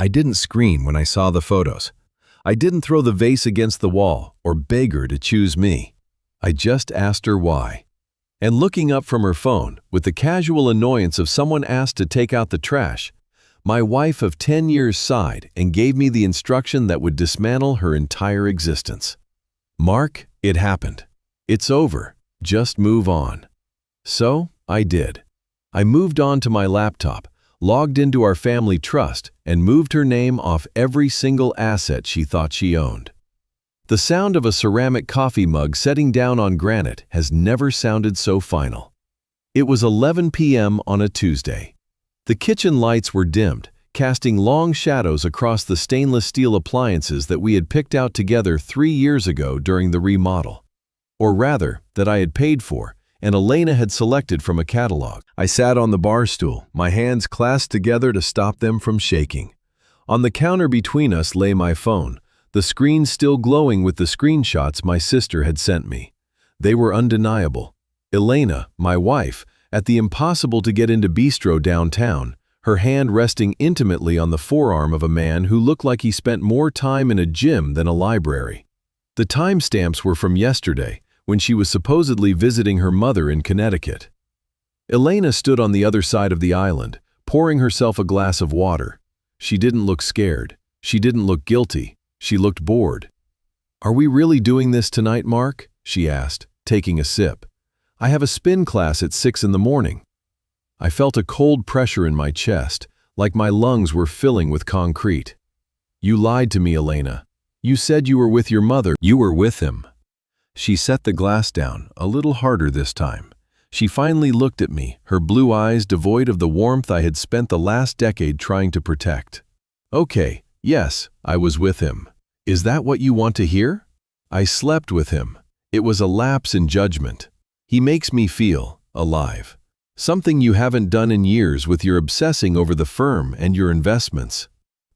I didn't scream when I saw the photos. I didn't throw the vase against the wall or beg her to choose me. I just asked her why. And looking up from her phone, with the casual annoyance of someone asked to take out the trash, my wife of 10 years sighed and gave me the instruction that would dismantle her entire existence. Mark, it happened. It's over. Just move on. So, I did. I moved on to my laptop, logged into our family trust, and moved her name off every single asset she thought she owned. The sound of a ceramic coffee mug setting down on granite has never sounded so final. It was 11 p.m. on a Tuesday. The kitchen lights were dimmed, casting long shadows across the stainless steel appliances that we had picked out together 3 years ago during the remodel. Or rather, that I had paid for, and Elena had selected from a catalog. I sat on the bar stool, my hands clasped together to stop them from shaking. On the counter between us lay my phone, the screen still glowing with the screenshots my sister had sent me. They were undeniable. Elena, my wife, at the impossible-to-get-into bistro downtown, her hand resting intimately on the forearm of a man who looked like he spent more time in a gym than a library. The timestamps were from yesterday, when she was supposedly visiting her mother in Connecticut. Elena stood on the other side of the island, pouring herself a glass of water. She didn't look scared. She didn't look guilty. She looked bored. "Are we really doing this tonight, Mark?" she asked, taking a sip. "I have a spin class at 6 in the morning." I felt a cold pressure in my chest, like my lungs were filling with concrete. "You lied to me, Elena. You said you were with your mother. You were with him." She set the glass down, a little harder this time. She finally looked at me, her blue eyes devoid of the warmth I had spent the last decade trying to protect. "Okay, yes, I was with him. Is that what you want to hear?" "I slept with him. It was a lapse in judgment. He makes me feel alive. Something you haven't done in years with your obsessing over the firm and your investments."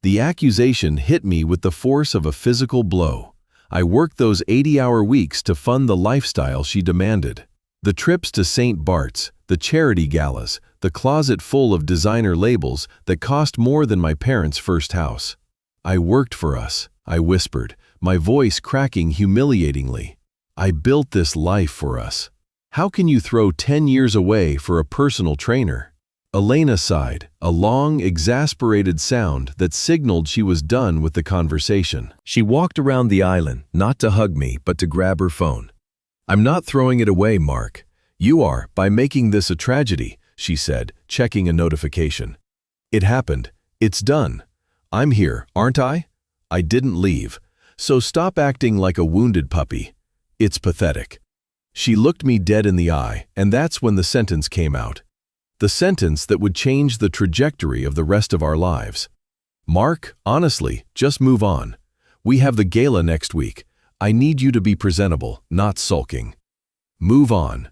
The accusation hit me with the force of a physical blow. I worked those 80-hour weeks to fund the lifestyle she demanded. The trips to St. Bart's, the charity galas, the closet full of designer labels that cost more than my parents' first house. "I worked for us," I whispered, my voice cracking humiliatingly. "I built this life for us. How can you throw 10 years away for a personal trainer?" Elena sighed, a long, exasperated sound that signaled she was done with the conversation. She walked around the island, not to hug me, but to grab her phone. "I'm not throwing it away, Mark. You are, by making this a tragedy," she said, checking a notification. "It happened. It's done. I'm here, aren't I? I didn't leave. So stop acting like a wounded puppy. It's pathetic." She looked me dead in the eye, and that's when the sentence came out. The sentence that would change the trajectory of the rest of our lives. "Mark, honestly, just move on. We have the gala next week. I need you to be presentable, not sulking. Move on."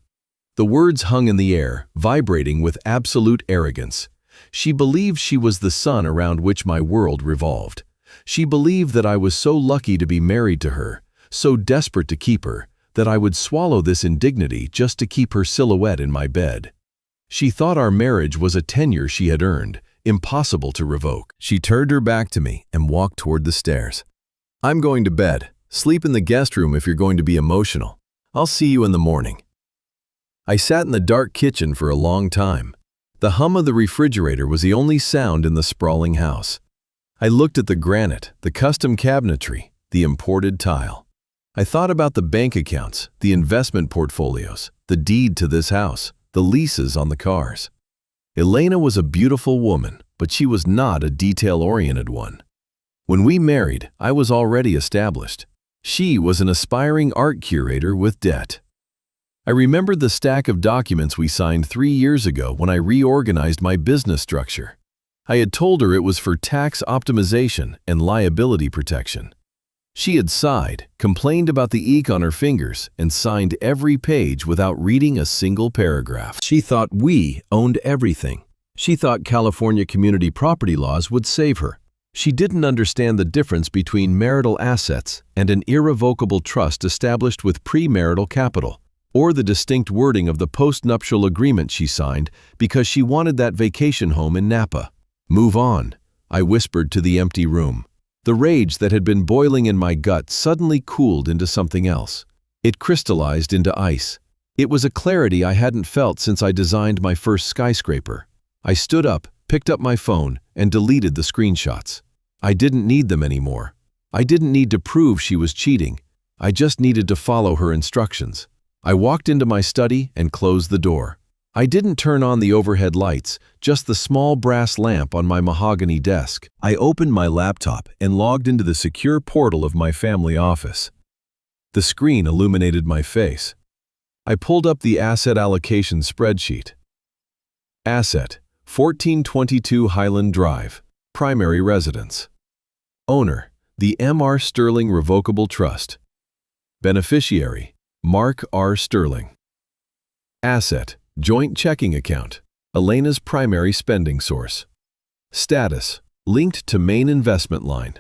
The words hung in the air, vibrating with absolute arrogance. She believed she was the sun around which my world revolved. She believed that I was so lucky to be married to her, so desperate to keep her, that I would swallow this indignity just to keep her silhouette in my bed. She thought our marriage was a tenure she had earned, impossible to revoke. She turned her back to me and walked toward the stairs. "I'm going to bed. Sleep in the guest room if you're going to be emotional. I'll see you in the morning." I sat in the dark kitchen for a long time. The hum of the refrigerator was the only sound in the sprawling house. I looked at the granite, the custom cabinetry, the imported tile. I thought about the bank accounts, the investment portfolios, the deed to this house, the leases on the cars. Elena was a beautiful woman, but she was not a detail-oriented one. When we married, I was already established. She was an aspiring art curator with debt. I remembered the stack of documents we signed 3 years ago when I reorganized my business structure. I had told her it was for tax optimization and liability protection. She had sighed, complained about the ink on her fingers, and signed every page without reading a single paragraph. She thought we owned everything. She thought California community property laws would save her. She didn't understand the difference between marital assets and an irrevocable trust established with premarital capital, or the distinct wording of the postnuptial agreement she signed because she wanted that vacation home in Napa. "Move on. I whispered to the empty room. The rage that had been boiling in my gut suddenly cooled into something else. It crystallized into ice. It was a clarity I hadn't felt since I designed my first skyscraper. I stood up, picked up my phone, and deleted the screenshots. I didn't need them anymore. I didn't need to prove she was cheating. I just needed to follow her instructions. I walked into my study and closed the door. I didn't turn on the overhead lights, just the small brass lamp on my mahogany desk. I opened my laptop and logged into the secure portal of my family office. The screen illuminated my face. I pulled up the asset allocation spreadsheet. Asset: 1422 Highland Drive, primary residence. Owner: the M.R. Sterling Revocable Trust. Beneficiary: Mark R. Sterling. Asset: joint checking account, Elena's primary spending source. Status: linked to main investment line.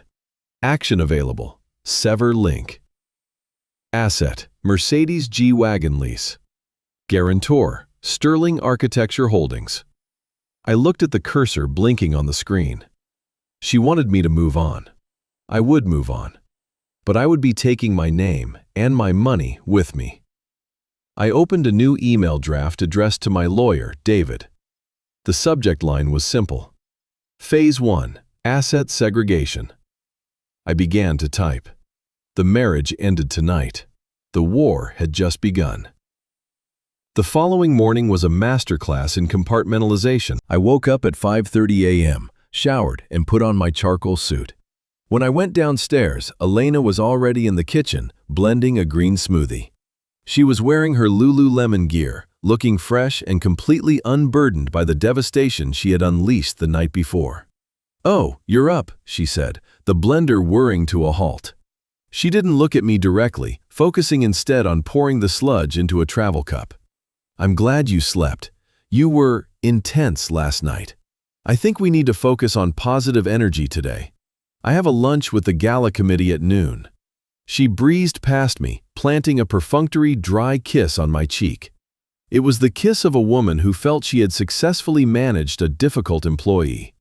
Action available: sever link. Asset: Mercedes G-Wagon lease. Guarantor: Sterling Architecture Holdings. I looked at the cursor blinking on the screen. She wanted me to move on. I would move on. But I would be taking my name and my money with me. I opened a new email draft addressed to my lawyer, David. The subject line was simple. Phase 1, Asset Segregation. I began to type. The marriage ended tonight. The war had just begun. The following morning was a masterclass in compartmentalization. I woke up at 5:30 a.m., showered, and put on my charcoal suit. When I went downstairs, Elena was already in the kitchen, blending a green smoothie. She was wearing her Lululemon gear, looking fresh and completely unburdened by the devastation she had unleashed the night before. "Oh, you're up," she said, the blender whirring to a halt. She didn't look at me directly, focusing instead on pouring the sludge into a travel cup. "I'm glad you slept. You were intense last night. I think we need to focus on positive energy today. I have a lunch with the gala committee at noon." She breezed past me, planting a perfunctory, dry kiss on my cheek. It was the kiss of a woman who felt she had successfully managed a difficult employee.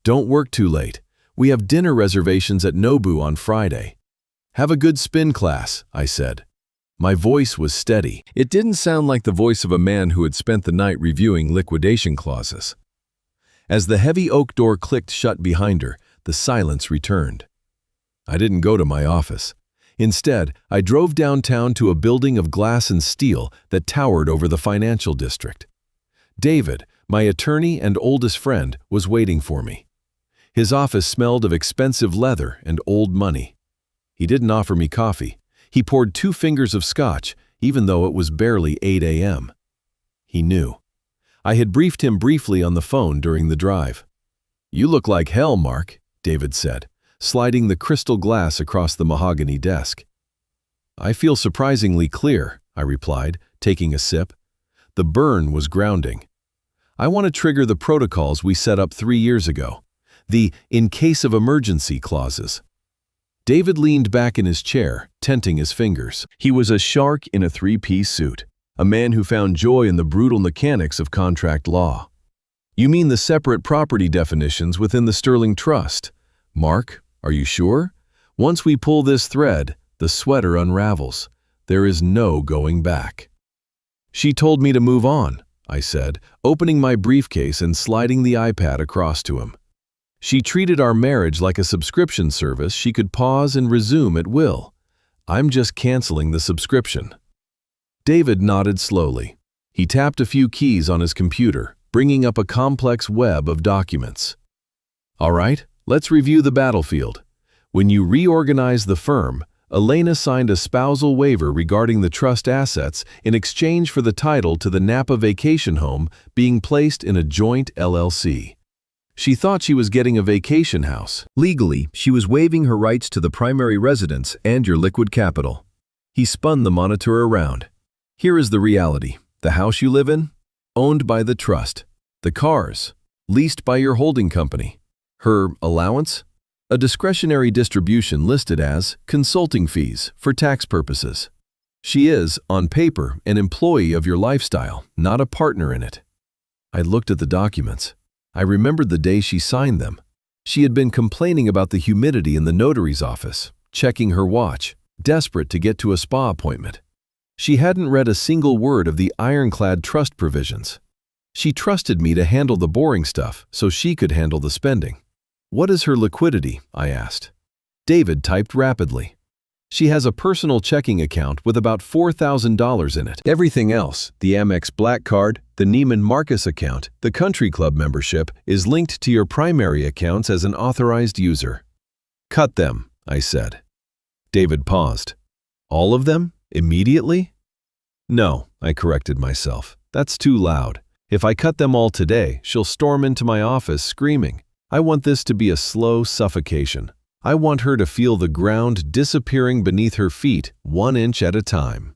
"Don't work too late. We have dinner reservations at Nobu on Friday." "Have a good spin class," I said. My voice was steady. It didn't sound like the voice of a man who had spent the night reviewing liquidation clauses. As the heavy oak door clicked shut behind her, the silence returned. I didn't go to my office. Instead, I drove downtown to a building of glass and steel that towered over the financial district. David, my attorney and oldest friend, was waiting for me. His office smelled of expensive leather and old money. He didn't offer me coffee. He poured 2 fingers of scotch, even though it was barely 8 a.m. He knew. I had briefed him briefly on the phone during the drive. "You look like hell, Mark," David said, sliding the crystal glass across the mahogany desk. "I feel surprisingly clear," I replied, taking a sip. The burn was grounding. "I want to trigger the protocols we set up 3 years ago, the in case of emergency clauses." David leaned back in his chair, tenting his fingers. He was a shark in a 3-piece suit, a man who found joy in the brutal mechanics of contract law. "You mean the separate property definitions within the Sterling Trust? Mark, are you sure? Once we pull this thread, the sweater unravels. There is no going back." "She told me to move on," I said, opening my briefcase and sliding the iPad across to him. "She treated our marriage like a subscription service she could pause and resume at will. I'm just canceling the subscription." David nodded slowly. He tapped a few keys on his computer, bringing up a complex web of documents. "All right, let's review the battlefield. When you reorganized the firm, Elena signed a spousal waiver regarding the trust assets in exchange for the title to the Napa vacation home being placed in a joint LLC. She thought she was getting a vacation house. Legally, she was waiving her rights to the primary residence and your liquid capital. He spun the monitor around. Here is the reality. The house you live in? Owned by the trust. The cars? Leased by your holding company. Her allowance? A discretionary distribution listed as consulting fees for tax purposes. She is, on paper, an employee of your lifestyle, not a partner in it. I looked at the documents. I remembered the day she signed them. She had been complaining about the humidity in the notary's office, checking her watch, desperate to get to a spa appointment. She hadn't read a single word of the ironclad trust provisions. She trusted me to handle the boring stuff so she could handle the spending. "What is her liquidity?" I asked. David typed rapidly. "She has a personal checking account with about $4,000 in it. Everything else, the Amex Black Card, the Neiman Marcus account, the Country Club membership, is linked to your primary accounts as an authorized user." "Cut them," I said. David paused. "All of them? Immediately?" "No," I corrected myself. "That's too loud. If I cut them all today, she'll storm into my office screaming. I want this to be a slow suffocation. I want her to feel the ground disappearing beneath her feet 1 inch at a time."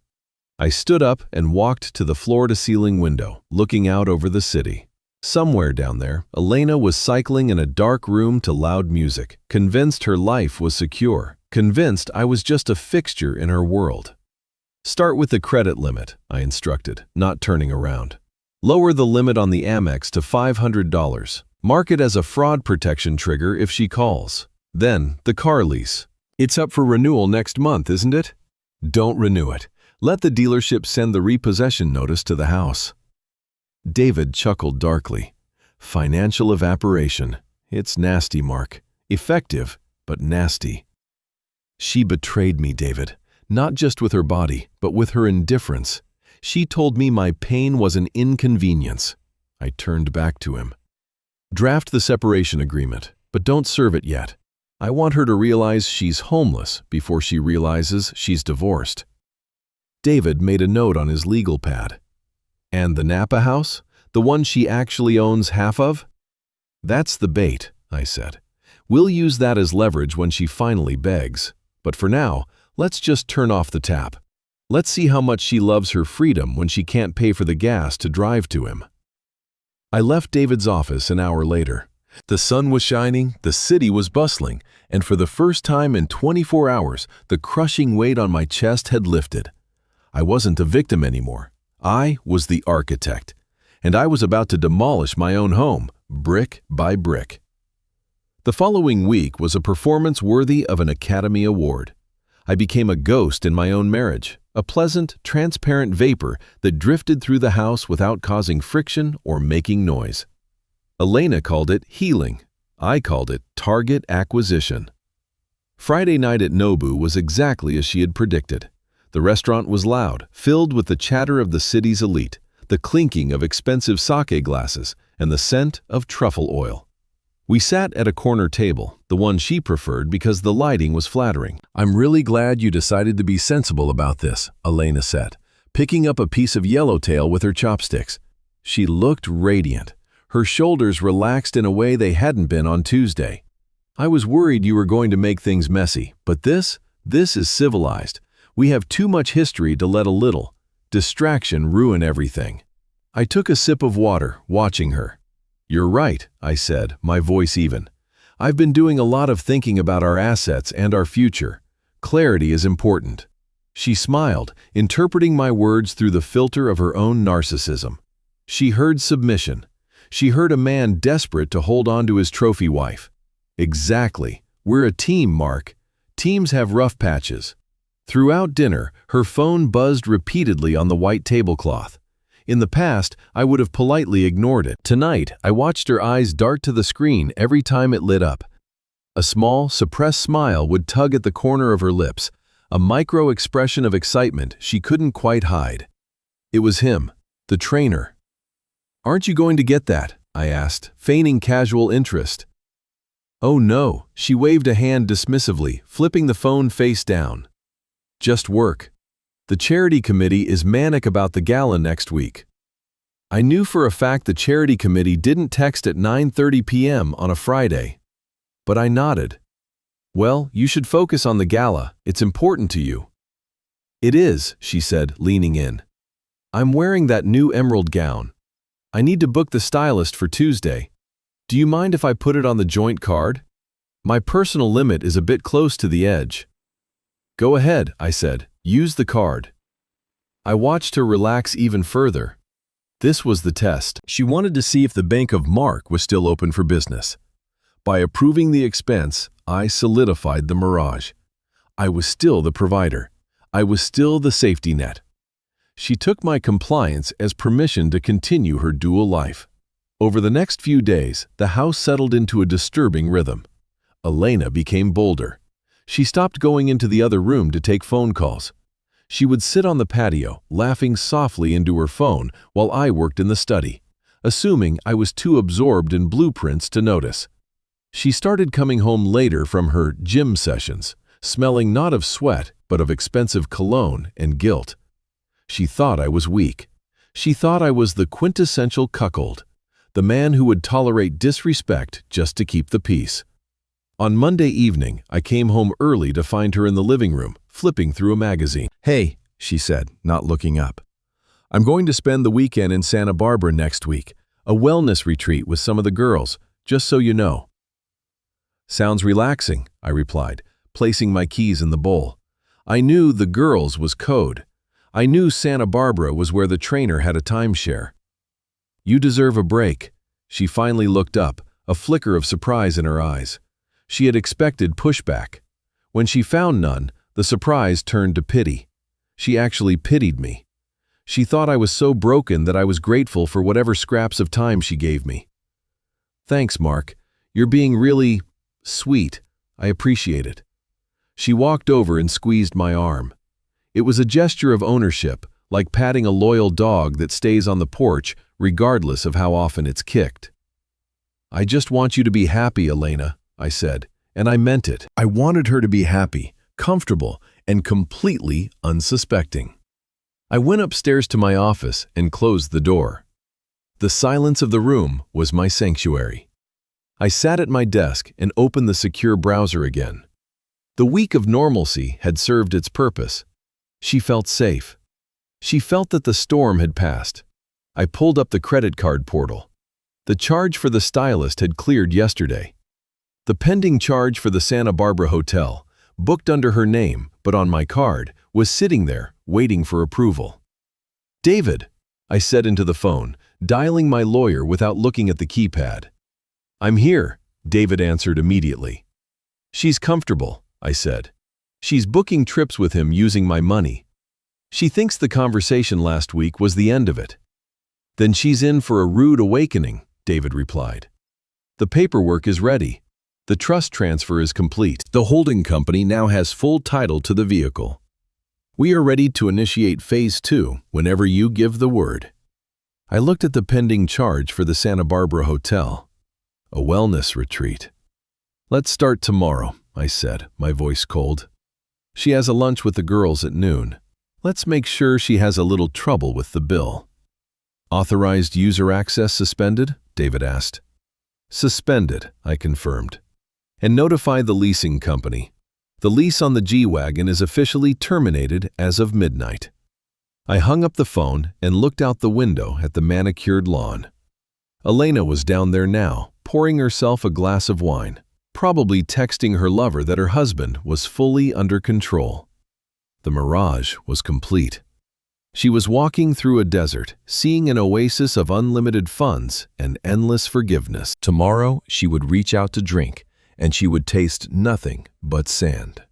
I stood up and walked to the floor-to-ceiling window, looking out over the city. Somewhere down there, Elena was cycling in a dark room to loud music, convinced her life was secure, convinced I was just a fixture in her world. "Start with the credit limit," I instructed, not turning around. "Lower the limit on the Amex to $500. Mark it as a fraud protection trigger if she calls. Then, the car lease. It's up for renewal next month, isn't it? Don't renew it. Let the dealership send the repossession notice to the house." David chuckled darkly. "Financial evaporation. It's nasty, Mark. Effective, but nasty." "She betrayed me, David. Not just with her body, but with her indifference. She told me my pain was an inconvenience." I turned back to him. "Draft the separation agreement, but don't serve it yet. I want her to realize she's homeless before she realizes she's divorced." David made a note on his legal pad. "And the Napa house? The one she actually owns half of?" "That's the bait," I said. "We'll use that as leverage when she finally begs. But for now, let's just turn off the tap. Let's see how much she loves her freedom when she can't pay for the gas to drive to him." I left David's office an hour later. The sun was shining, the city was bustling, and for the first time in 24 hours, the crushing weight on my chest had lifted. I wasn't a victim anymore. I was the architect, and I was about to demolish my own home, brick by brick. The following week was a performance worthy of an Academy Award. I became a ghost in my own marriage, a pleasant, transparent vapor that drifted through the house without causing friction or making noise. Elena called it healing. I called it target acquisition. Friday night at Nobu was exactly as she had predicted. The restaurant was loud, filled with the chatter of the city's elite, the clinking of expensive sake glasses, and the scent of truffle oil. We sat at a corner table, the one she preferred because the lighting was flattering. "I'm really glad you decided to be sensible about this," Elena said, picking up a piece of yellowtail with her chopsticks. She looked radiant. Her shoulders relaxed in a way they hadn't been on Tuesday. "I was worried you were going to make things messy, but this is civilized. We have too much history to let a little distraction ruin everything." I took a sip of water, watching her. "You're right," I said, my voice even. "I've been doing a lot of thinking about our assets and our future. Clarity is important." She smiled, interpreting my words through the filter of her own narcissism. She heard submission. She heard a man desperate to hold on to his trophy wife. "Exactly. We're a team, Mark. Teams have rough patches." Throughout dinner, her phone buzzed repeatedly on the white tablecloth. In the past, I would have politely ignored it. Tonight, I watched her eyes dart to the screen every time it lit up. A small, suppressed smile would tug at the corner of her lips, a micro-expression of excitement she couldn't quite hide. It was him, the trainer. "Aren't you going to get that?" I asked, feigning casual interest. "Oh no," she waved a hand dismissively, flipping the phone face down. "Just work. The charity committee is manic about the gala next week." I knew for a fact the charity committee didn't text at 9:30 p.m. on a Friday. But I nodded. "Well, you should focus on the gala. It's important to you." "It is," she said, leaning in. "I'm wearing that new emerald gown. I need to book the stylist for Tuesday. Do you mind if I put it on the joint card? My personal limit is a bit close to the edge." "Go ahead," I said. "Use the card." I watched her relax even further. This was the test. She wanted to see if the Bank of Mark was still open for business. By approving the expense, I solidified the mirage. I was still the provider. I was still the safety net. She took my compliance as permission to continue her dual life. Over the next few days, the house settled into a disturbing rhythm. Elena became bolder. She stopped going into the other room to take phone calls. She would sit on the patio, laughing softly into her phone while I worked in the study, assuming I was too absorbed in blueprints to notice. She started coming home later from her gym sessions, smelling not of sweat, but of expensive cologne and guilt. She thought I was weak. She thought I was the quintessential cuckold, the man who would tolerate disrespect just to keep the peace. On Monday evening, I came home early to find her in the living room, flipping through a magazine. "Hey," she said, not looking up. "I'm going to spend the weekend in Santa Barbara next week, a wellness retreat with some of the girls, just so you know." "Sounds relaxing," I replied, placing my keys in the bowl. I knew the girls was code. I knew Santa Barbara was where the trainer had a timeshare. "You deserve a break." She finally looked up, a flicker of surprise in her eyes. She had expected pushback. When she found none, the surprise turned to pity. She actually pitied me. She thought I was so broken that I was grateful for whatever scraps of time she gave me. "Thanks, Mark. You're being really sweet. I appreciate it." She walked over and squeezed my arm. It was a gesture of ownership, like patting a loyal dog that stays on the porch regardless of how often it's kicked. "I just want you to be happy, Elena," I said, and I meant it. I wanted her to be happy, comfortable, and completely unsuspecting. I went upstairs to my office and closed the door. The silence of the room was my sanctuary. I sat at my desk and opened the secure browser again. The week of normalcy had served its purpose. She felt safe. She felt that the storm had passed. I pulled up the credit card portal. The charge for the stylist had cleared yesterday. The pending charge for the Santa Barbara hotel, booked under her name but on my card, was sitting there, waiting for approval. "David," I said into the phone, dialing my lawyer without looking at the keypad. "I'm here," David answered immediately. "She's comfortable," I said. "She's booking trips with him using my money. She thinks the conversation last week was the end of it." "Then she's in for a rude awakening," David replied. "The paperwork is ready. The trust transfer is complete. The holding company now has full title to the vehicle. We are ready to initiate Phase 2 whenever you give the word." I looked at the pending charge for the Santa Barbara hotel. A wellness retreat. "Let's start tomorrow," I said, my voice cold. "She has a lunch with the girls at noon. Let's make sure she has a little trouble with the bill." "Authorized user access suspended?" David asked. "Suspended," I confirmed. "And notify the leasing company. The lease on the G-Wagon is officially terminated as of midnight." I hung up the phone and looked out the window at the manicured lawn. Elena was down there now, pouring herself a glass of wine, probably texting her lover that her husband was fully under control. The mirage was complete. She was walking through a desert, seeing an oasis of unlimited funds and endless forgiveness. Tomorrow, she would reach out to drink, and she would taste nothing but sand.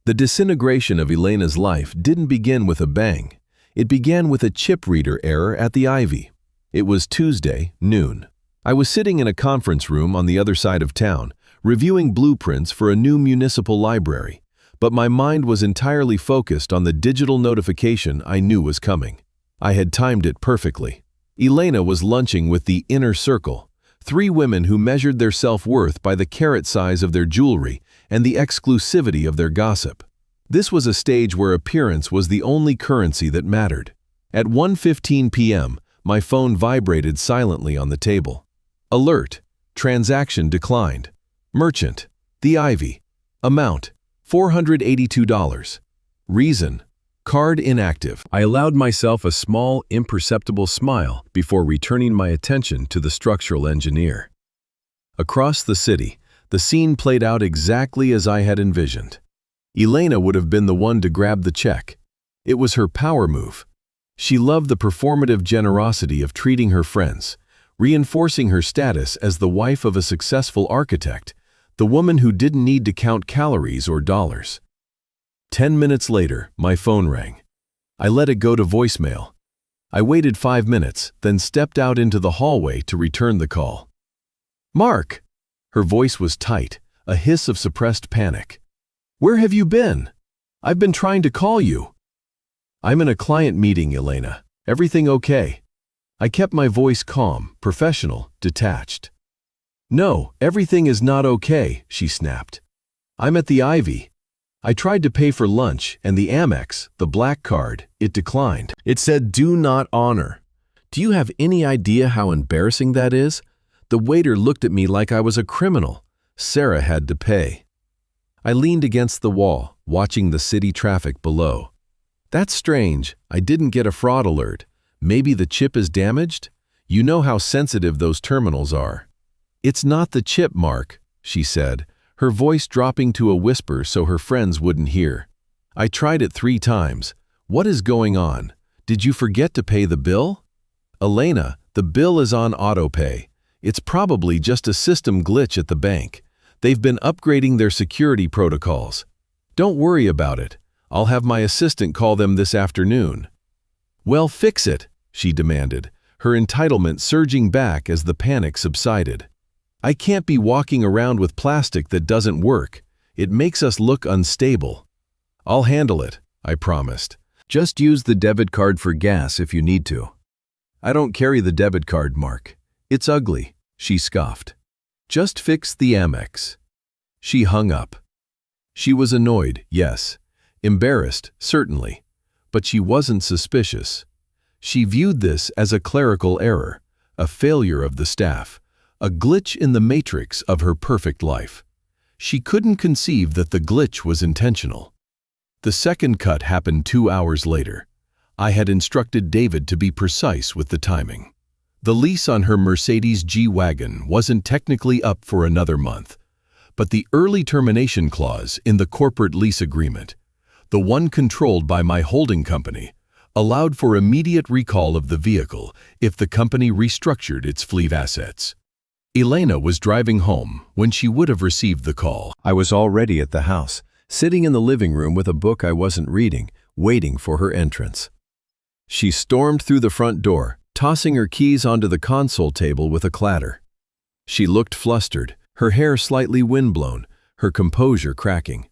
The disintegration of Elena's life didn't begin with a bang. It began with a chip reader error at the Ivy. It was Tuesday, noon. I was sitting in a conference room on the other side of town, reviewing blueprints for a new municipal library, but my mind was entirely focused on the digital notification I knew was coming. I had timed it perfectly. Elena was lunching with the inner circle, 3 women who measured their self-worth by the carat size of their jewelry and the exclusivity of their gossip. This was a stage where appearance was the only currency that mattered. At 1:15 p.m., my phone vibrated silently on the table. Alert: transaction declined. Merchant: The Ivy. Amount: $482. Reason: card inactive. I allowed myself a small, imperceptible smile before returning my attention to the structural engineer. Across the city, the scene played out exactly as I had envisioned. Elena would have been the one to grab the check. It was her power move. She loved the performative generosity of treating her friends, reinforcing her status as the wife of a successful architect, The woman who didn't need to count calories or dollars. 10 minutes later, my phone rang. I let it go to voicemail. I waited 5 minutes, then stepped out into the hallway to return the call. "Mark!" Her voice was tight, a hiss of suppressed panic. "Where have you been? I've been trying to call you." "I'm in a client meeting, Elena. Everything okay?" I kept my voice calm, professional, detached. "No, everything is not okay," she snapped. "I'm at the Ivy. I tried to pay for lunch, and the Amex, the black card, it declined. It said do not honor. Do you have any idea how embarrassing that is? The waiter looked at me like I was a criminal. Sarah had to pay." I leaned against the wall, watching the city traffic below. "That's strange. I didn't get a fraud alert. Maybe the chip is damaged? You know how sensitive those terminals are." "It's not the chip, Mark," she said, her voice dropping to a whisper so her friends wouldn't hear. "I tried it 3 times. What is going on? Did you forget to pay the bill?" "Elena, the bill is on autopay. It's probably just a system glitch at the bank. They've been upgrading their security protocols. Don't worry about it. I'll have my assistant call them this afternoon." "Well, fix it," she demanded, her entitlement surging back as the panic subsided. "I can't be walking around with plastic that doesn't work. It makes us look unstable." "I'll handle it," I promised. "Just use the debit card for gas if you need to." "I don't carry the debit card, Mark. It's ugly," she scoffed. "Just fix the Amex." She hung up. She was annoyed, yes. Embarrassed, certainly. But she wasn't suspicious. She viewed this as a clerical error, a failure of the staff, a glitch in the matrix of her perfect life. She couldn't conceive that the glitch was intentional. The second cut happened 2 hours later. I had instructed David to be precise with the timing. The lease on her Mercedes G-Wagon wasn't technically up for another month, but the early termination clause in the corporate lease agreement, the one controlled by my holding company, allowed for immediate recall of the vehicle if the company restructured its fleet assets. Elena was driving home when she would have received the call. I was already at the house, sitting in the living room with a book I wasn't reading, waiting for her entrance. She stormed through the front door, tossing her keys onto the console table with a clatter. She looked flustered, her hair slightly windblown, her composure cracking.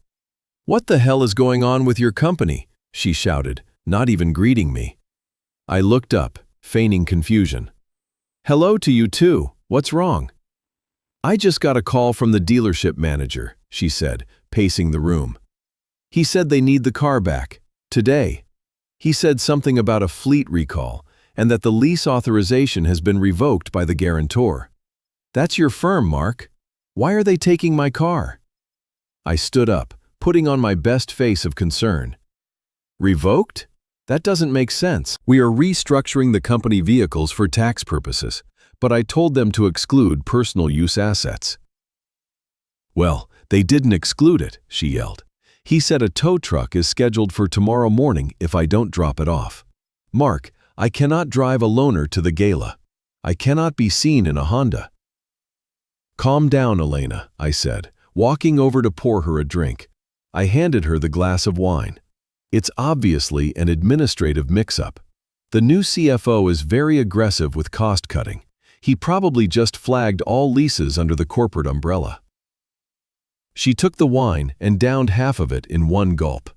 "What the hell is going on with your company?" she shouted, not even greeting me. I looked up, feigning confusion. "Hello to you too. What's wrong?" "I just got a call from the dealership manager," she said, pacing the room. "He said they need the car back. Today. He said something about a fleet recall, and that the lease authorization has been revoked by the guarantor. That's your firm, Mark. Why are they taking my car?" I stood up, putting on my best face of concern. "Revoked? That doesn't make sense. We are restructuring the company vehicles for tax purposes, but I told them to exclude personal use assets." "Well, they didn't exclude it," she yelled. "He said a tow truck is scheduled for tomorrow morning if I don't drop it off. Mark, I cannot drive a loaner to the gala. I cannot be seen in a Honda." "Calm down, Elena," I said, walking over to pour her a drink. I handed her the glass of wine. "It's obviously an administrative mix-up. The new CFO is very aggressive with cost-cutting. He probably just flagged all leases under the corporate umbrella." She took the wine and downed half of it in one gulp.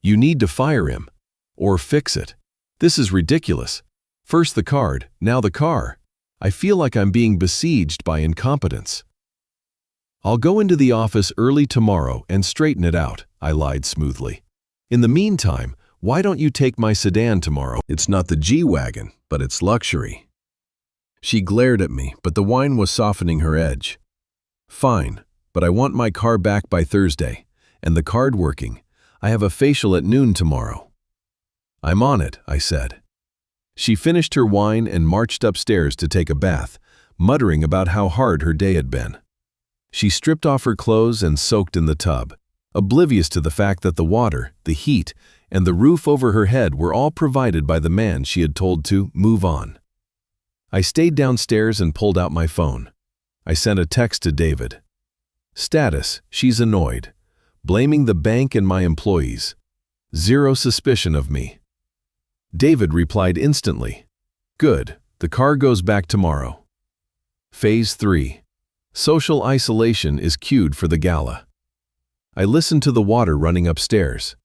"You need to fire him. Or fix it. This is ridiculous. First the card, now the car. I feel like I'm being besieged by incompetence." "I'll go into the office early tomorrow and straighten it out," I lied smoothly. "In the meantime, why don't you take my sedan tomorrow? It's not the G-Wagon, but it's luxury." She glared at me, but the wine was softening her edge. "Fine, but I want my car back by Thursday, and the card working. I have a facial at noon tomorrow." "I'm on it," I said. She finished her wine and marched upstairs to take a bath, muttering about how hard her day had been. She stripped off her clothes and soaked in the tub, oblivious to the fact that the water, the heat, and the roof over her head were all provided by the man she had told to move on. I stayed downstairs and pulled out my phone. I sent a text to David. Status, she's annoyed. Blaming the bank and my employees. Zero suspicion of me. David replied instantly. Good, the car goes back tomorrow. Phase 3. Social isolation is cued for the gala. I listened to the water running upstairs.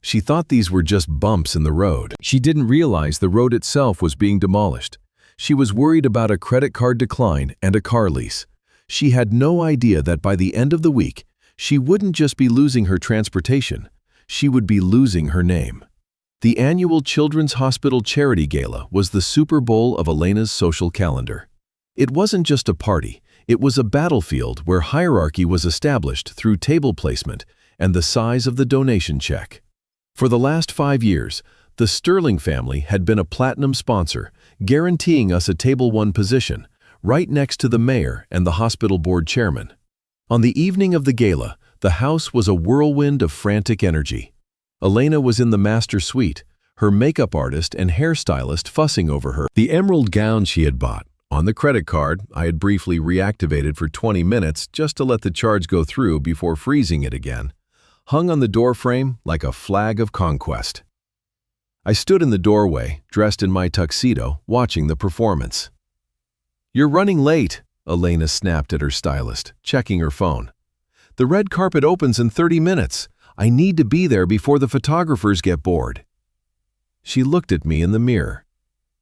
She thought these were just bumps in the road. She didn't realize the road itself was being demolished. She was worried about a credit card decline and a car lease. She had no idea that by the end of the week, she wouldn't just be losing her transportation, she would be losing her name. The annual Children's Hospital Charity Gala was the Super Bowl of Elena's social calendar. It wasn't just a party, it was a battlefield where hierarchy was established through table placement and the size of the donation check. For the last 5 years, the Sterling family had been a platinum sponsor, guaranteeing us a Table 1 position, right next to the mayor and the hospital board chairman. On the evening of the gala, the house was a whirlwind of frantic energy. Elena was in the master suite, her makeup artist and hairstylist fussing over her. The emerald gown she had bought, on the credit card I had briefly reactivated for 20 minutes just to let the charge go through before freezing it again, hung on the doorframe like a flag of conquest. I stood in the doorway, dressed in my tuxedo, watching the performance. "You're running late," Elena snapped at her stylist, checking her phone. "The red carpet opens in 30 minutes. I need to be there before the photographers get bored." She looked at me in the mirror.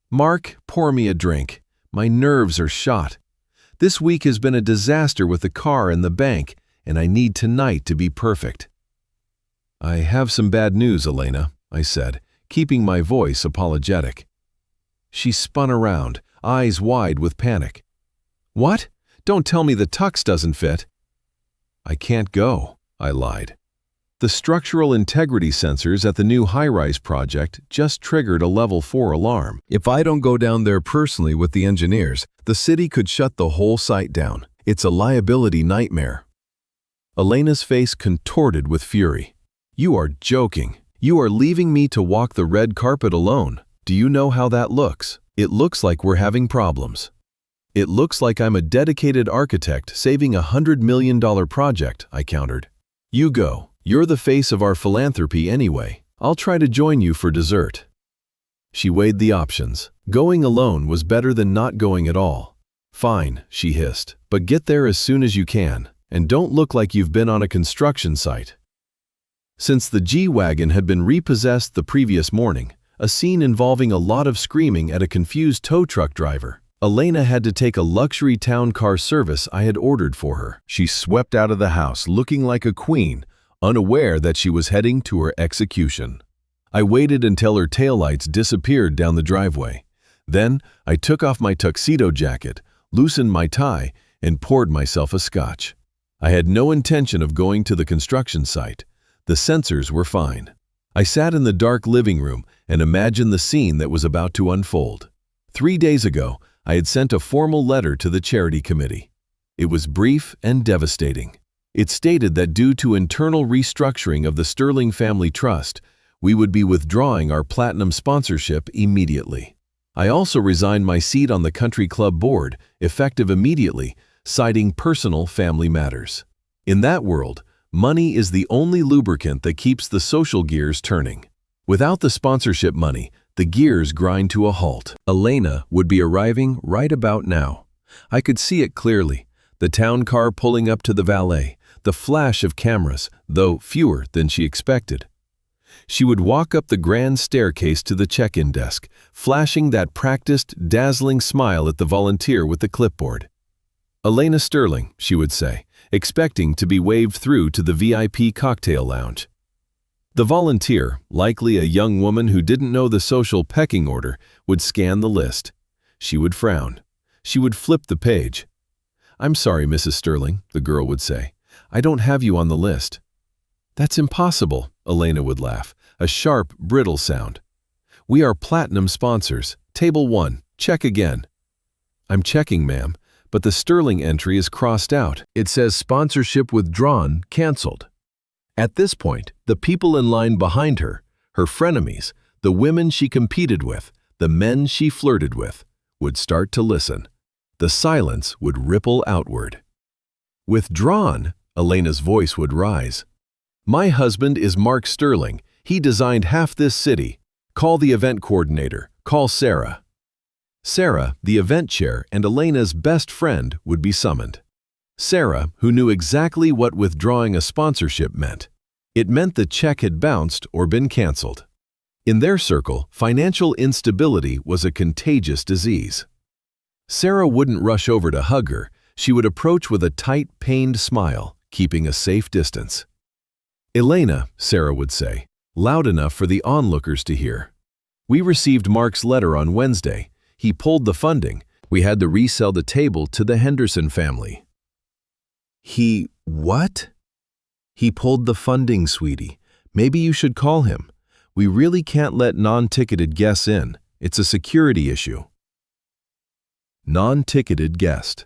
"Mark, pour me a drink. My nerves are shot. This week has been a disaster with the car and the bank, and I need tonight to be perfect." "I have some bad news, Elena," I said, keeping my voice apologetic. She spun around, eyes wide with panic. "What? Don't tell me the tux doesn't fit." "I can't go," I lied. "The structural integrity sensors at the new high-rise project just triggered a level 4 alarm. If I don't go down there personally with the engineers, the city could shut the whole site down. It's a liability nightmare." Elena's face contorted with fury. "You are joking. You are leaving me to walk the red carpet alone. Do you know how that looks? It looks like we're having problems." "It looks like I'm a dedicated architect saving a $100 million project," I countered. "You go. You're the face of our philanthropy anyway. I'll try to join you for dessert." She weighed the options. Going alone was better than not going at all. "Fine," she hissed, "but get there as soon as you can, and don't look like you've been on a construction site." Since the G-Wagon had been repossessed the previous morning, a scene involving a lot of screaming at a confused tow truck driver, Elena had to take a luxury town car service I had ordered for her. She swept out of the house looking like a queen, unaware that she was heading to her execution. I waited until her taillights disappeared down the driveway. Then I took off my tuxedo jacket, loosened my tie, and poured myself a scotch. I had no intention of going to the construction site. The sensors were fine. I sat in the dark living room and imagined the scene that was about to unfold. 3 days ago, I had sent a formal letter to the charity committee. It was brief and devastating. It stated that due to internal restructuring of the Sterling Family Trust, we would be withdrawing our platinum sponsorship immediately. I also resigned my seat on the country club board, effective immediately, citing personal family matters. In that world, money is the only lubricant that keeps the social gears turning. Without the sponsorship money, the gears grind to a halt. Elena would be arriving right about now. I could see it clearly. The town car pulling up to the valet, the flash of cameras, though fewer than she expected. She would walk up the grand staircase to the check-in desk, flashing that practiced, dazzling smile at the volunteer with the clipboard. "Elena Sterling," she would say, expecting to be waved through to the VIP cocktail lounge. The volunteer, likely a young woman who didn't know the social pecking order, would scan the list. She would frown. She would flip the page. "I'm sorry, Mrs. Sterling," the girl would say. "I don't have you on the list." "That's impossible," Elena would laugh, a sharp, brittle sound. "We are platinum sponsors. Table 1, check again." "I'm checking, ma'am, but the Sterling entry is crossed out. It says sponsorship withdrawn, canceled." At this point, the people in line behind her, her frenemies, the women she competed with, the men she flirted with, would start to listen. The silence would ripple outward. "Withdrawn?" Elena's voice would rise. "My husband is Mark Sterling. He designed half this city. Call the event coordinator. Call Sarah." Sarah, the event chair and Elena's best friend, would be summoned. Sarah, who knew exactly what withdrawing a sponsorship meant. It meant the check had bounced or been canceled. In their circle, financial instability was a contagious disease. Sarah wouldn't rush over to hug her. She would approach with a tight, pained smile, keeping a safe distance. "Elena," Sarah would say, loud enough for the onlookers to hear. "We received Mark's letter on Wednesday. He pulled the funding. We had to resell the table to the Henderson family." "He what?" "He pulled the funding, sweetie. Maybe you should call him. We really can't let non-ticketed guests in. It's a security issue." Non-ticketed guest.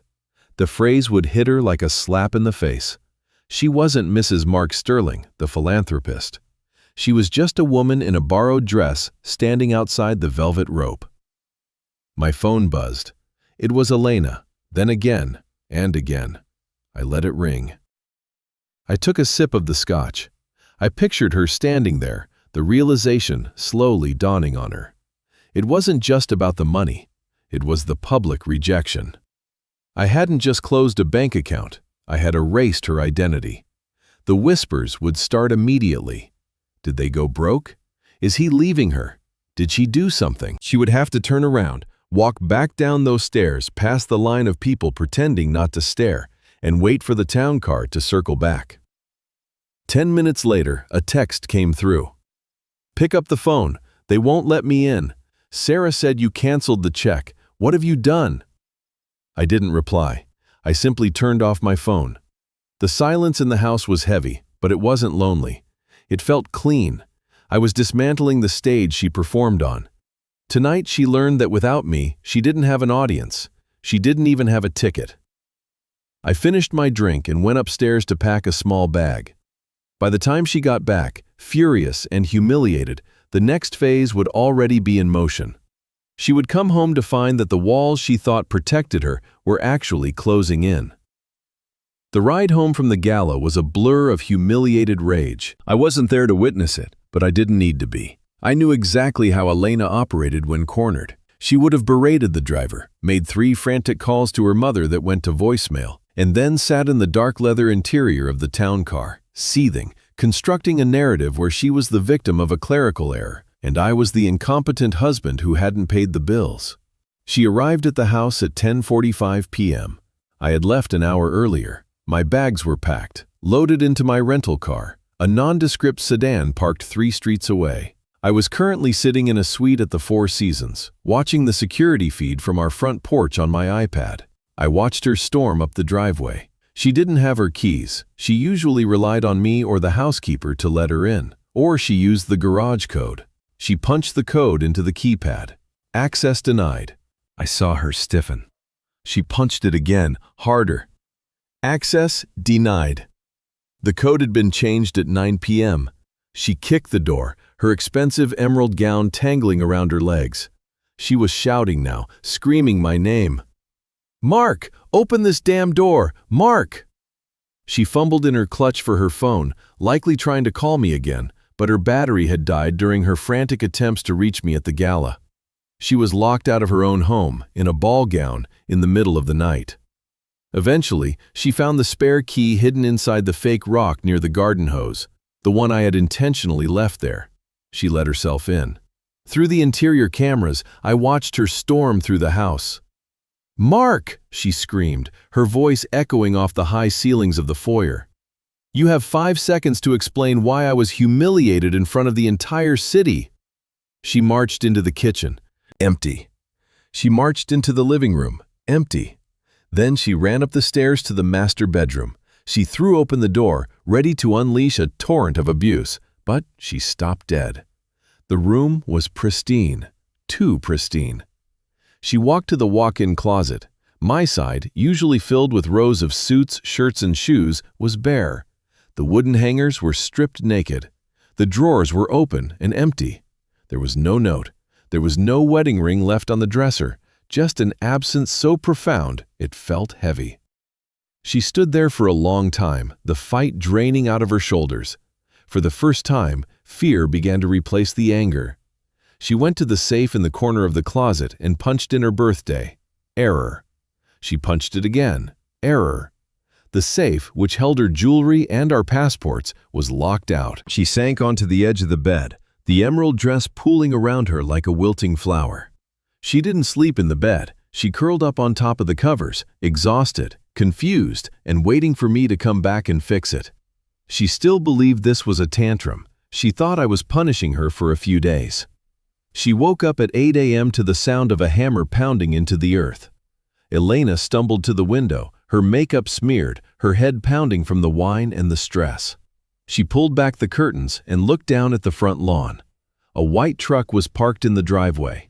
The phrase would hit her like a slap in the face. She wasn't Mrs. Mark Sterling, the philanthropist. She was just a woman in a borrowed dress standing outside the velvet rope. My phone buzzed. It was Elena, then again, and again. I let it ring. I took a sip of the scotch. I pictured her standing there, the realization slowly dawning on her. It wasn't just about the money. It was the public rejection. I hadn't just closed a bank account. I had erased her identity. The whispers would start immediately. Did they go broke? Is he leaving her? Did she do something? She would have to turn around, walk back down those stairs past the line of people pretending not to stare, and wait for the town car to circle back. 10 minutes later, a text came through. "Pick up the phone. They won't let me in. Sarah said you canceled the check. What have you done?" I didn't reply. I simply turned off my phone. The silence in the house was heavy, but it wasn't lonely. It felt clean. I was dismantling the stage she performed on. Tonight she learned that without me, she didn't have an audience. She didn't even have a ticket. I finished my drink and went upstairs to pack a small bag. By the time she got back, furious and humiliated, the next phase would already be in motion. She would come home to find that the walls she thought protected her were actually closing in. The ride home from the gala was a blur of humiliated rage. I wasn't there to witness it, but I didn't need to be. I knew exactly how Elena operated when cornered. She would have berated the driver, made 3 frantic calls to her mother that went to voicemail, and then sat in the dark leather interior of the town car, seething, constructing a narrative where she was the victim of a clerical error, and I was the incompetent husband who hadn't paid the bills. She arrived at the house at 10:45 p.m. I had left an hour earlier. My bags were packed, loaded into my rental car, a nondescript sedan parked 3 streets away. I was currently sitting in a suite at the Four Seasons, watching the security feed from our front porch on my iPad. I watched her storm up the driveway. She didn't have her keys. She usually relied on me or the housekeeper to let her in, or she used the garage code. She punched the code into the keypad. Access denied. I saw her stiffen. She punched it again, harder. Access denied. The code had been changed at 9 p.m. She kicked the door, her expensive emerald gown tangling around her legs. She was shouting now, screaming my name. "Mark, open this damn door! Mark!" She fumbled in her clutch for her phone, likely trying to call me again, but her battery had died during her frantic attempts to reach me at the gala. She was locked out of her own home, in a ball gown, in the middle of the night. Eventually, she found the spare key hidden inside the fake rock near the garden hose, the one I had intentionally left there. She let herself in. Through the interior cameras, I watched her storm through the house. "Mark!" she screamed, her voice echoing off the high ceilings of the foyer. "You have 5 seconds to explain why I was humiliated in front of the entire city." She marched into the kitchen. Empty. She marched into the living room. Empty. Then she ran up the stairs to the master bedroom. She threw open the door, ready to unleash a torrent of abuse, but she stopped dead. The room was pristine, too pristine. She walked to the walk-in closet. My side, usually filled with rows of suits, shirts, and shoes, was bare. The wooden hangers were stripped naked. The drawers were open and empty. There was no note. There was no wedding ring left on the dresser, just an absence so profound it felt heavy. She stood there for a long time, the fight draining out of her shoulders. For the first time, fear began to replace the anger. She went to the safe in the corner of the closet and punched in her birthday. Error. She punched it again. Error. The safe, which held her jewelry and our passports, was locked out. She sank onto the edge of the bed, the emerald dress pooling around her like a wilting flower. She didn't sleep in the bed. She curled up on top of the covers, exhausted, confused, and waiting for me to come back and fix it. She still believed this was a tantrum. She thought I was punishing her for a few days. She woke up at 8 a.m. to the sound of a hammer pounding into the earth. Elena stumbled to the window, her makeup smeared, her head pounding from the wine and the stress. She pulled back the curtains and looked down at the front lawn. A white truck was parked in the driveway.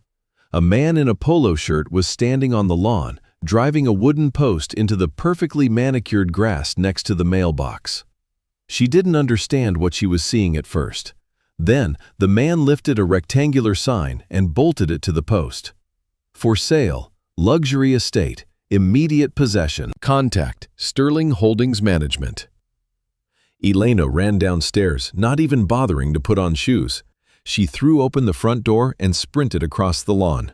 A man in a polo shirt was standing on the lawn, driving a wooden post into the perfectly manicured grass next to the mailbox. She didn't understand what she was seeing at first. Then, the man lifted a rectangular sign and bolted it to the post. For sale, luxury estate, immediate possession. Contact Sterling Holdings Management. Elena ran downstairs, not even bothering to put on shoes. She threw open the front door and sprinted across the lawn.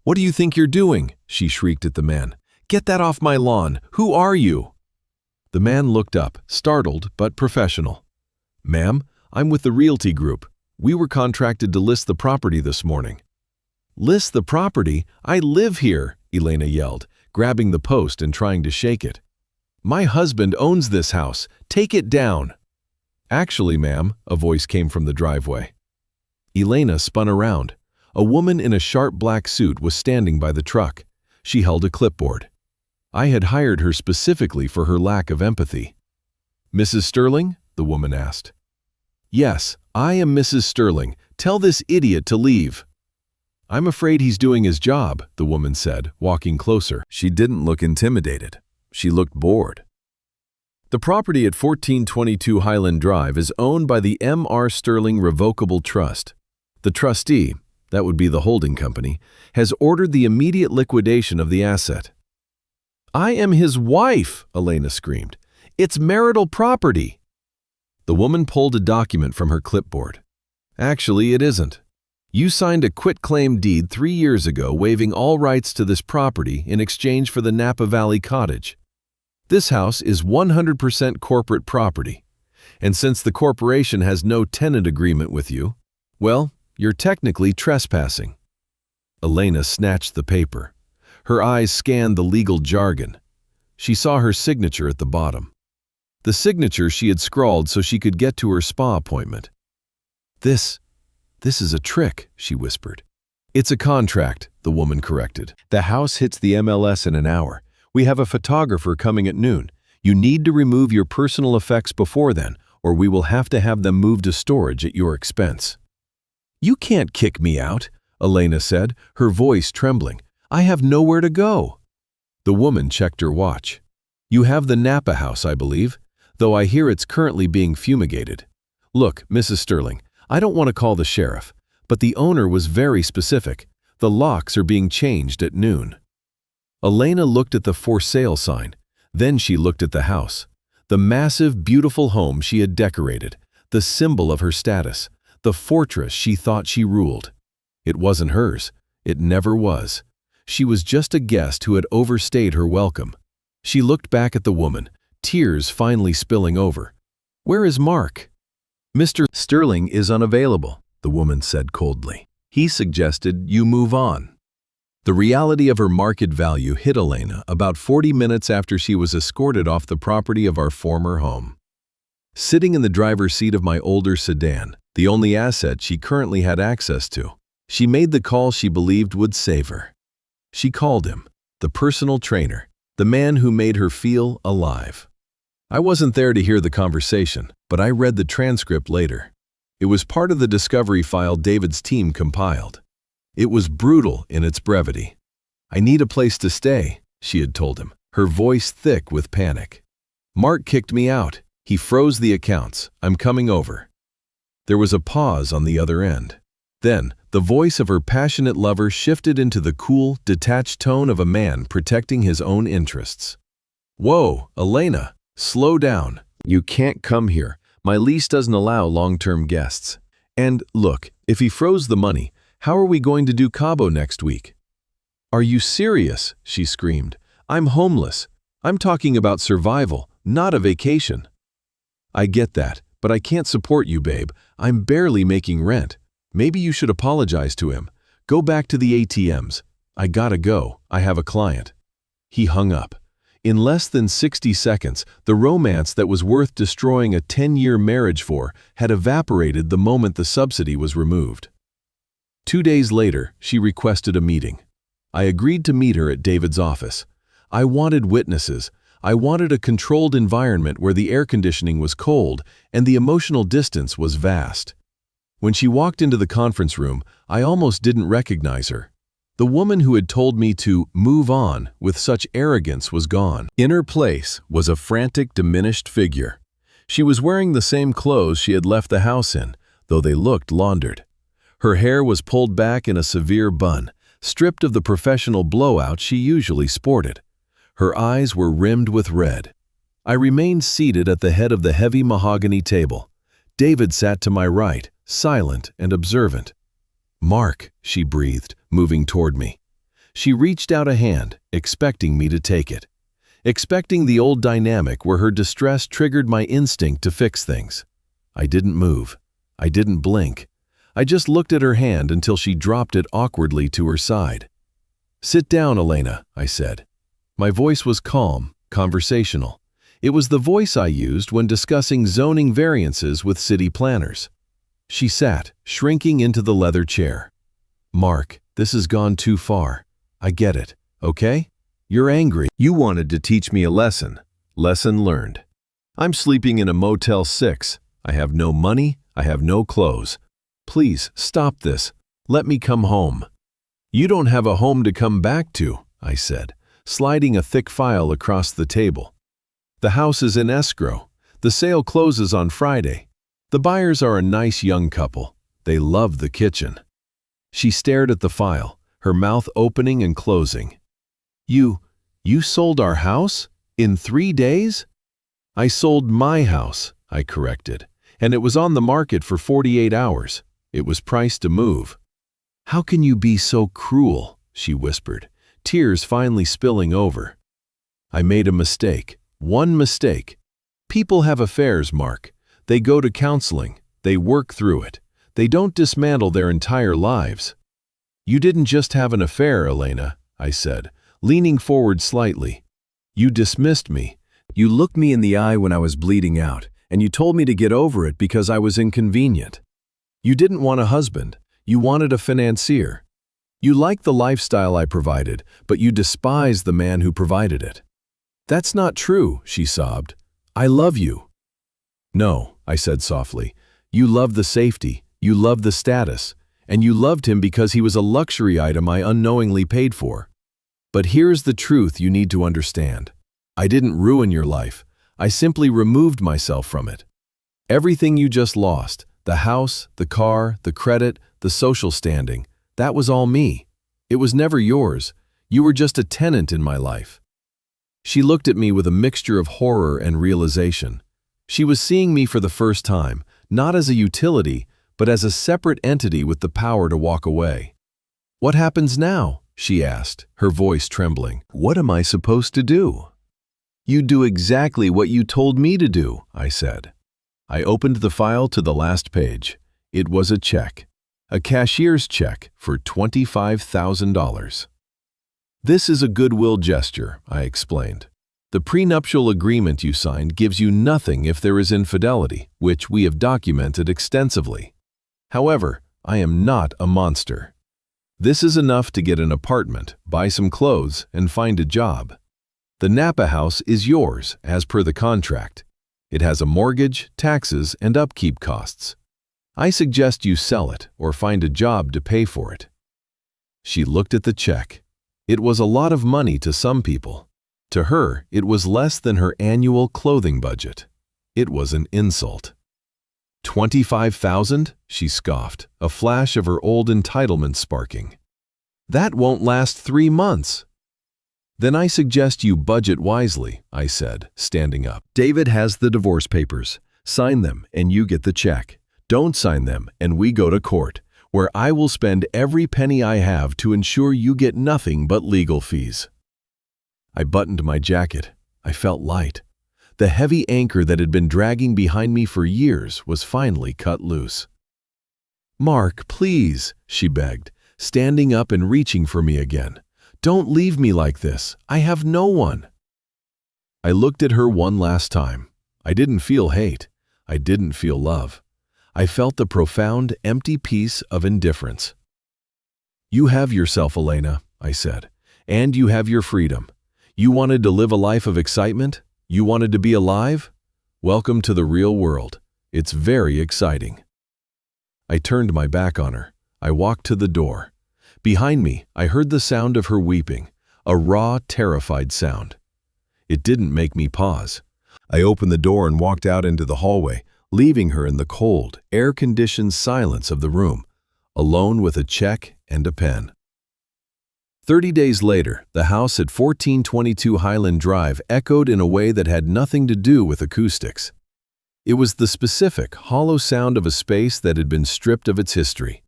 "What do you think you're doing?" she shrieked at the man. "Get that off my lawn! Who are you?" The man looked up, startled but professional. "Ma'am, I'm with the Realty Group. We were contracted to list the property this morning." "List the property? I live here!" Elena yelled, grabbing the post and trying to shake it. "My husband owns this house. Take it down." "Actually, ma'am," a voice came from the driveway. Elena spun around. A woman in a sharp black suit was standing by the truck. She held a clipboard. I had hired her specifically for her lack of empathy. "Mrs. Sterling?" the woman asked. "Yes, I am Mrs. Sterling. Tell this idiot to leave." "I'm afraid he's doing his job," the woman said, walking closer. She didn't look intimidated. She looked bored. The property at 1422 Highland Drive is owned by the M.R. Sterling Revocable Trust. The trustee, that would be the holding company, has ordered the immediate liquidation of the asset. "I am his wife," Elena screamed. "It's marital property." The woman pulled a document from her clipboard. "Actually, it isn't. You signed a quitclaim deed 3 years ago waiving all rights to this property in exchange for the Napa Valley cottage. This house is 100% corporate property, and since the corporation has no tenant agreement with you, well, you're technically trespassing." Elena snatched the paper. Her eyes scanned the legal jargon. She saw her signature at the bottom. The signature she had scrawled so she could get to her spa appointment. This is a trick," she whispered. "It's a contract," the woman corrected. "The house hits the MLS in an hour. We have a photographer coming at noon. You need to remove your personal effects before then, or we will have to have them moved to storage at your expense." "You can't kick me out," Elena said, her voice trembling. "I have nowhere to go." The woman checked her watch. "You have the Napa house, I believe, though I hear it's currently being fumigated. Look, Mrs. Sterling, I don't want to call the sheriff, but the owner was very specific. The locks are being changed at noon." Elena looked at the for sale sign. Then she looked at the house. The massive, beautiful home she had decorated, the symbol of her status, the fortress she thought she ruled. It wasn't hers. It never was. She was just a guest who had overstayed her welcome. She looked back at the woman, tears finally spilling over. "Where is Mark?" "Mr. Sterling is unavailable," the woman said coldly. "He suggested you move on." The reality of her market value hit Elena about 40 minutes after she was escorted off the property of our former home. Sitting in the driver's seat of my older sedan, the only asset she currently had access to, she made the call she believed would save her. She called him, the personal trainer, the man who made her feel alive. I wasn't there to hear the conversation, but I read the transcript later. It was part of the discovery file David's team compiled. It was brutal in its brevity. "I need a place to stay," she had told him, her voice thick with panic. "Mark kicked me out. He froze the accounts. I'm coming over." There was a pause on the other end. Then, the voice of her passionate lover shifted into the cool, detached tone of a man protecting his own interests. Whoa, Elena, slow down. You can't come here. My lease doesn't allow long-term guests. And look, if he froze the money, how are we going to do Cabo next week? Are you serious? She screamed. I'm homeless. I'm talking about survival, not a vacation. I get that, but I can't support you, babe. I'm barely making rent. Maybe you should apologize to him. Go back to the ATMs. I gotta go. I have a client. He hung up. In less than 60 seconds, the romance that was worth destroying a 10-year marriage for had evaporated the moment the subsidy was removed. 2 days later, she requested a meeting. I agreed to meet her at David's office. I wanted witnesses. I wanted a controlled environment where the air conditioning was cold and the emotional distance was vast. When she walked into the conference room, I almost didn't recognize her. The woman who had told me to move on with such arrogance was gone. In her place was a frantic, diminished figure. She was wearing the same clothes she had left the house in, though they looked laundered. Her hair was pulled back in a severe bun, stripped of the professional blowout she usually sported. Her eyes were rimmed with red. I remained seated at the head of the heavy mahogany table. David sat to my right, silent and observant. "Mark," she breathed, moving toward me. She reached out a hand, expecting me to take it. Expecting the old dynamic where her distress triggered my instinct to fix things. I didn't move. I didn't blink. I just looked at her hand until she dropped it awkwardly to her side. "Sit down, Elena," I said. My voice was calm, conversational. It was the voice I used when discussing zoning variances with city planners. She sat, shrinking into the leather chair. "Mark, this has gone too far. I get it, okay? You're angry. You wanted to teach me a lesson. Lesson learned. I'm sleeping in a Motel 6. I have no money. I have no clothes. Please, stop this. Let me come home." "You don't have a home to come back to," I said, sliding a thick file across the table. "The house is in escrow. The sale closes on Friday. The buyers are a nice young couple. They love the kitchen." She stared at the file, her mouth opening and closing. You sold our house? In 3 days?" "I sold my house," I corrected, "and it was on the market for 48 hours. It was priced to move." "How can you be so cruel?" she whispered, tears finally spilling over. "I made a mistake. One mistake. People have affairs, Mark. They go to counseling. They work through it. They don't dismantle their entire lives." "You didn't just have an affair, Elena," I said, leaning forward slightly. "You dismissed me. You looked me in the eye when I was bleeding out, and you told me to get over it because I was inconvenient. You didn't want a husband. You wanted a financier. You liked the lifestyle I provided, but you despised the man who provided it." "That's not true," she sobbed. "I love you." "No," I said softly. "You loved the safety, you loved the status, and you loved him because he was a luxury item I unknowingly paid for. But here's the truth you need to understand. I didn't ruin your life. I simply removed myself from it. Everything you just lost, the house, the car, the credit, the social standing, that was all me. It was never yours. You were just a tenant in my life." She looked at me with a mixture of horror and realization. She was seeing me for the first time, not as a utility, but as a separate entity with the power to walk away. "What happens now?" she asked, her voice trembling. "What am I supposed to do?" "You do exactly what you told me to do," I said. I opened the file to the last page. It was a check. A cashier's check for $25,000. "This is a goodwill gesture," I explained. "The prenuptial agreement you signed gives you nothing if there is infidelity, which we have documented extensively. However, I am not a monster. This is enough to get an apartment, buy some clothes, and find a job. The Napa house is yours, as per the contract. It has a mortgage, taxes, and upkeep costs. I suggest you sell it or find a job to pay for it." She looked at the check. It was a lot of money to some people. To her, it was less than her annual clothing budget. It was an insult. "25,000?" she scoffed, a flash of her old entitlement sparking. "That won't last 3 months." Then I suggest you budget wisely, I said, standing up. David has the divorce papers. Sign them and you get the check. Don't sign them and we go to court, where I will spend every penny I have to ensure you get nothing but legal fees. I buttoned my jacket. I felt light. The heavy anchor that had been dragging behind me for years was finally cut loose. "Mark, please," she begged, standing up and reaching for me again. "Don't leave me like this. I have no one." I looked at her one last time. I didn't feel hate. I didn't feel love. I felt the profound, empty peace of indifference. "You have yourself, Elena," I said, "and you have your freedom. You wanted to live a life of excitement? You wanted to be alive? Welcome to the real world. It's very exciting." I turned my back on her. I walked to the door. Behind me, I heard the sound of her weeping, a raw, terrified sound. It didn't make me pause. I opened the door and walked out into the hallway, leaving her in the cold, air-conditioned silence of the room, alone with a check and a pen. 30 days later, the house at 1422 Highland Drive echoed in a way that had nothing to do with acoustics. It was the specific, hollow sound of a space that had been stripped of its history.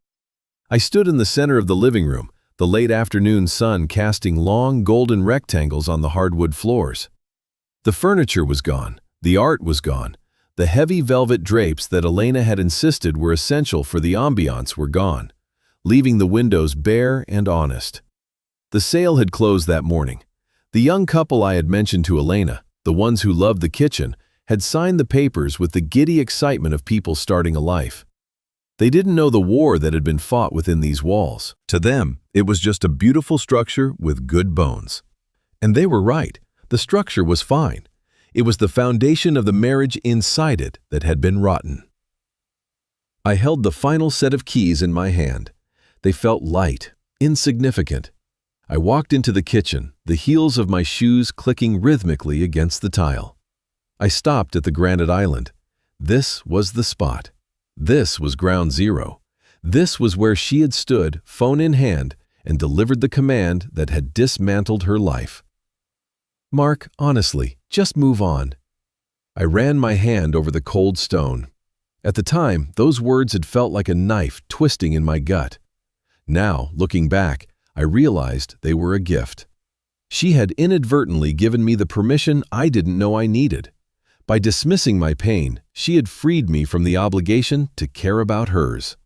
I stood in the center of the living room, the late afternoon sun casting long, golden rectangles on the hardwood floors. The furniture was gone, the art was gone, the heavy velvet drapes that Elena had insisted were essential for the ambiance were gone, leaving the windows bare and honest. The sale had closed that morning. The young couple I had mentioned to Elena, the ones who loved the kitchen, had signed the papers with the giddy excitement of people starting a life. They didn't know the war that had been fought within these walls. To them, it was just a beautiful structure with good bones. And they were right. The structure was fine. It was the foundation of the marriage inside it that had been rotten. I held the final set of keys in my hand. They felt light, insignificant. I walked into the kitchen, the heels of my shoes clicking rhythmically against the tile. I stopped at the granite island. This was the spot. This was ground zero. This was where she had stood, phone in hand, and delivered the command that had dismantled her life. "Mark, honestly, just move on." I ran my hand over the cold stone. At the time, those words had felt like a knife twisting in my gut. Now, looking back, I realized they were a gift. She had inadvertently given me the permission I didn't know I needed. By dismissing my pain, she had freed me from the obligation to care about hers.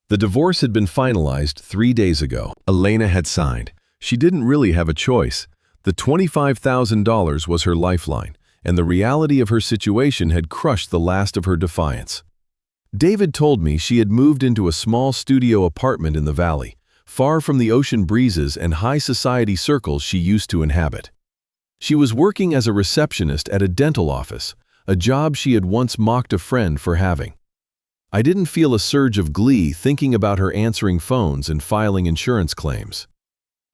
The divorce had been finalized 3 days ago. Elena had signed. She didn't really have a choice. The $25,000 was her lifeline, and the reality of her situation had crushed the last of her defiance. David told me she had moved into a small studio apartment in the valley, far from the ocean breezes and high society circles she used to inhabit. She was working as a receptionist at a dental office, a job she had once mocked a friend for having. I didn't feel a surge of glee thinking about her answering phones and filing insurance claims.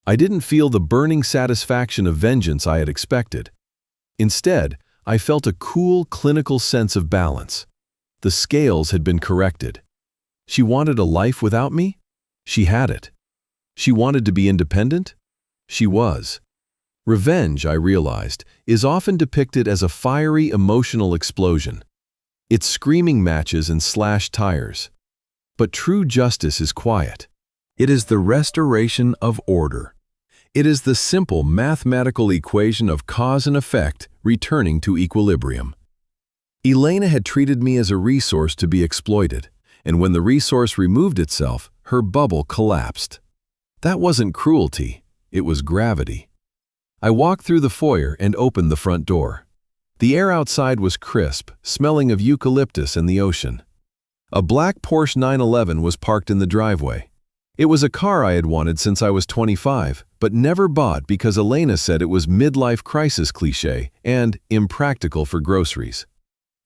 I didn't feel the burning satisfaction of vengeance I had expected. Instead, I felt a cool, clinical sense of balance. The scales had been corrected. She wanted a life without me? She had it. She wanted to be independent? She was. Revenge, I realized, is often depicted as a fiery emotional explosion. It's screaming matches and slashed tires. But true justice is quiet. It is the restoration of order. It is the simple mathematical equation of cause and effect returning to equilibrium. Elena had treated me as a resource to be exploited, and when the resource removed itself, her bubble collapsed. That wasn't cruelty, it was gravity. I walked through the foyer and opened the front door. The air outside was crisp, smelling of eucalyptus and the ocean. A black Porsche 911 was parked in the driveway. It was a car I had wanted since I was 25, but never bought because Elena said it was midlife crisis cliché and impractical for groceries.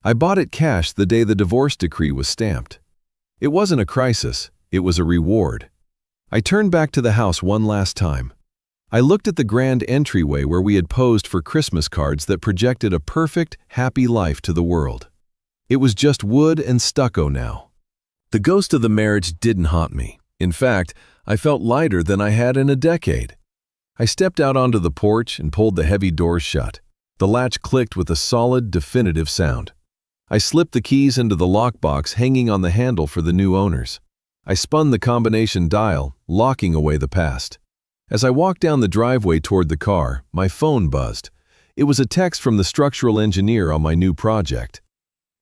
I bought it cash the day the divorce decree was stamped. It wasn't a crisis, it was a reward. I turned back to the house one last time. I looked at the grand entryway where we had posed for Christmas cards that projected a perfect, happy life to the world. It was just wood and stucco now. The ghost of the marriage didn't haunt me. In fact, I felt lighter than I had in a decade. I stepped out onto the porch and pulled the heavy doors shut. The latch clicked with a solid, definitive sound. I slipped the keys into the lockbox hanging on the handle for the new owners. I spun the combination dial, locking away the past. As I walked down the driveway toward the car, my phone buzzed. It was a text from the structural engineer on my new project.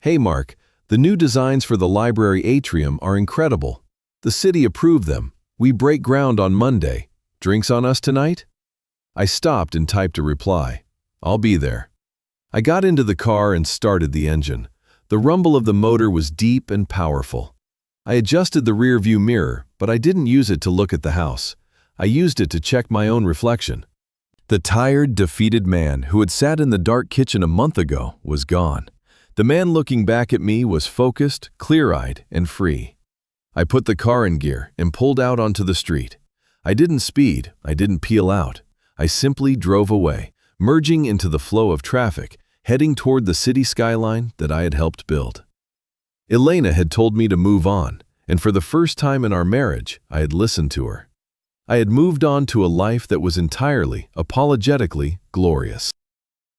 "Hey Mark, the new designs for the library atrium are incredible. The city approved them. We break ground on Monday. Drinks on us tonight?" I stopped and typed a reply. "I'll be there." I got into the car and started the engine. The rumble of the motor was deep and powerful. I adjusted the rear-view mirror, but I didn't use it to look at the house. I used it to check my own reflection. The tired, defeated man who had sat in the dark kitchen a month ago was gone. The man looking back at me was focused, clear-eyed, and free. I put the car in gear and pulled out onto the street. I didn't speed, I didn't peel out. I simply drove away, merging into the flow of traffic, heading toward the city skyline that I had helped build. Elena had told me to move on, and for the first time in our marriage, I had listened to her. I had moved on to a life that was entirely, apologetically glorious.